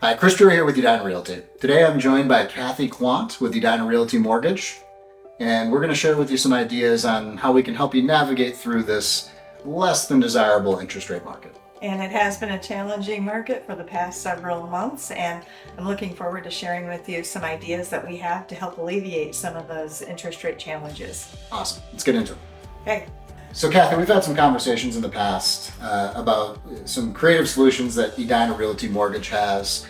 Hi, Chris Drew here with Edina Realty. Today I'm joined by Kathy Quandt with Edina Realty Mortgage, and we're going to share with you some ideas on how we can help you navigate through this less than desirable interest rate market. And it has been a challenging market for the past several months, and I'm looking forward to sharing with you some ideas that we have to help alleviate some of those interest rate challenges. Awesome. Let's get into it. Okay. So Kathy, we've had some conversations in the past about some creative solutions that Edina Realty Mortgage has,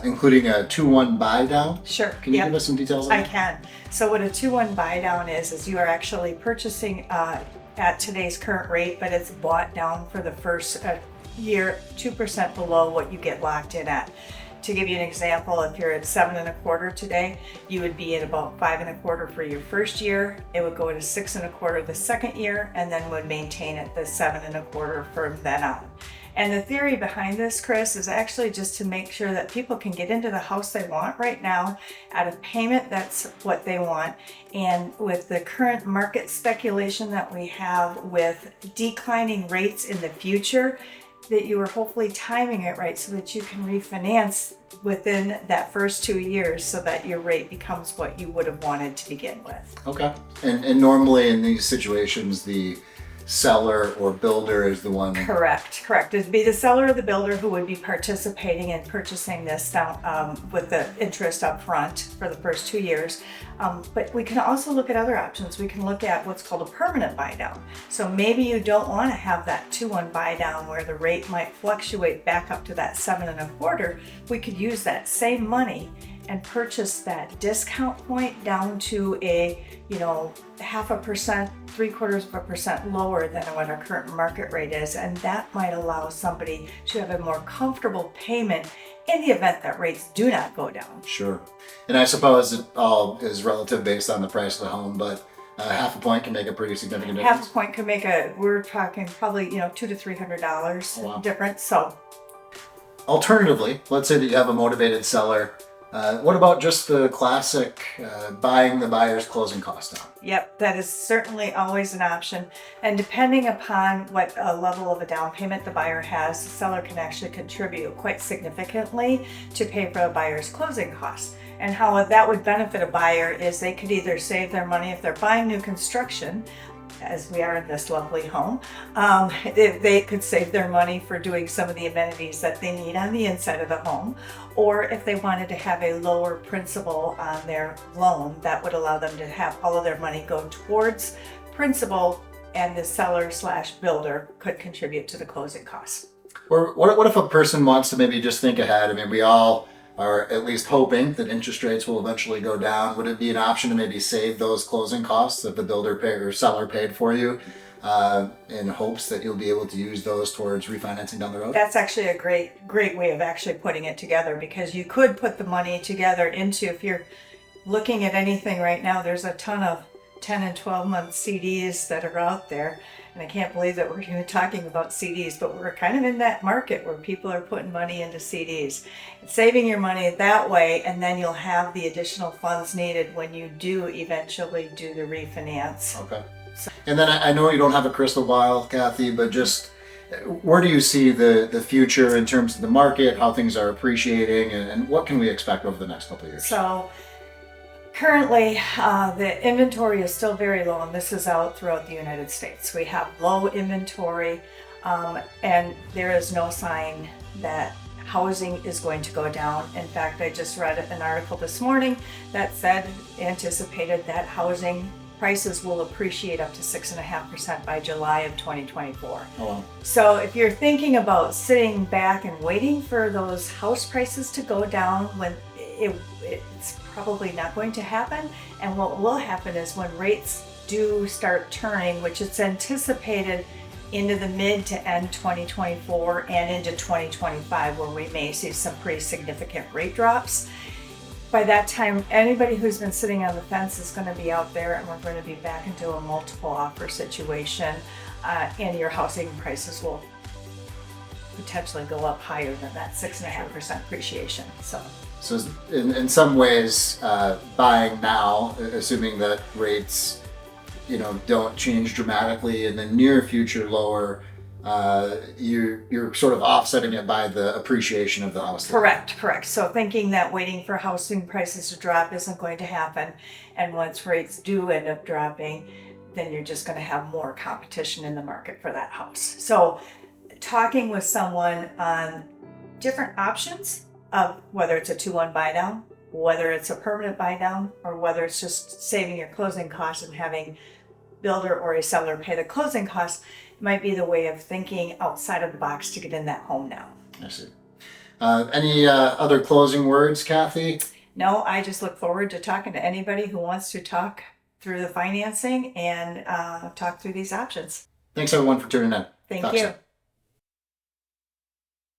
including a 2-1 buy down. Sure. Can you give us some details on I that? can. So what a 2-1 buy down is you are actually purchasing at today's current rate, but it's bought down for the first year 2% below what you get locked in at. To give you an example, if you're at 7.25 today, you would be at about 5.25 for your first year. It would go to 6.25 the second year, and then would maintain at the 7.25 from then on. And the theory behind this, Chris, is actually just to make sure that people can get into the house they want right now at a payment that's what they want. And with the current market speculation that we have with declining rates in the future, that you are hopefully timing it right so that you can refinance within that first 2 years so that your rate becomes what you would have wanted to begin with. Okay. And normally in these situations, the seller or builder is the one. Correct. It'd be the seller or the builder who would be participating in purchasing this down with the interest up front for the first 2 years. But we can also look at other options. We can look at what's called a permanent buy down. So maybe you don't want to have that 2-1 buy down where the rate might fluctuate back up to that 7.25. We could use that same money and purchase that discount point down to a 0.5%, 0.75% lower than what our current market rate is. And that might allow somebody to have a more comfortable payment in the event that rates do not go down. Sure. And I suppose it all is relative based on the price of the home, but half a point can make a pretty significant difference. Half a point could make we're talking probably, $200 to $300 Wow. difference. So Alternatively, let's say that you have a motivated seller. What about just the classic buying the buyer's closing cost down? yep, that is certainly always an option. And depending upon what level of a down payment the buyer has, the seller can actually contribute quite significantly to pay for a buyer's closing costs. And how that would benefit a buyer is they could either save their money if they're buying new construction, as we are in this lovely home. They could save their money for doing some of the amenities that they need on the inside of the home. Or if they wanted to have a lower principal on their loan, that would allow them to have all of their money go towards principal, and the seller/builder could contribute to the closing costs. Or what if a person wants to maybe just think ahead? I mean, we all are at least hoping that interest rates will eventually go down. Would it be an option to maybe save those closing costs that the builder paid or seller paid for you in hopes that you'll be able to use those towards refinancing down the road? That's actually a great way of actually putting it together, because you could put the money together into, if you're looking at anything right now, there's a ton of 10 and 12 month CDs that are out there. And I can't believe that we're even talking about CDs, but we're kind of in that market where people are putting money into CDs. Saving your money that way, and then you'll have the additional funds needed when you do eventually do the refinance. Okay. And then I know you don't have a crystal ball, Kathy, but just where do you see the future in terms of the market, how things are appreciating, and what can we expect over the next couple of years? So currently, the inventory is still very low, and this is out throughout the United States. We have low inventory, and there is no sign that housing is going to go down. In fact, I just read an article this morning that anticipated that housing prices will appreciate up to 6.5% by July of 2024. Oh, wow. So if you're thinking about sitting back and waiting for those house prices to go down, when it's probably not going to happen. And what will happen is when rates do start turning, which it's anticipated into the mid to end 2024 and into 2025, where we may see some pretty significant rate drops. By that time, anybody who's been sitting on the fence is going to be out there, and we're going to be back into a multiple offer situation, and your housing prices will potentially go up higher than that 6.5% appreciation. So in some ways, buying now, assuming that rates, don't change dramatically in the near future lower, you're sort of offsetting it by the appreciation of the house. Correct. So thinking that waiting for housing prices to drop isn't going to happen, and once rates do end up dropping, then you're just going to have more competition in the market for that house. So talking with someone on different options of whether it's a 2-1 buy down, whether it's a permanent buy down, or whether it's just saving your closing costs and having builder or a seller pay the closing costs, might be the way of thinking outside of the box to get in that home now. I see. Any other closing words, Kathy? No, I just look forward to talking to anybody who wants to talk through the financing and talk through these options. Thanks everyone for tuning in. Thank Talk you. soon.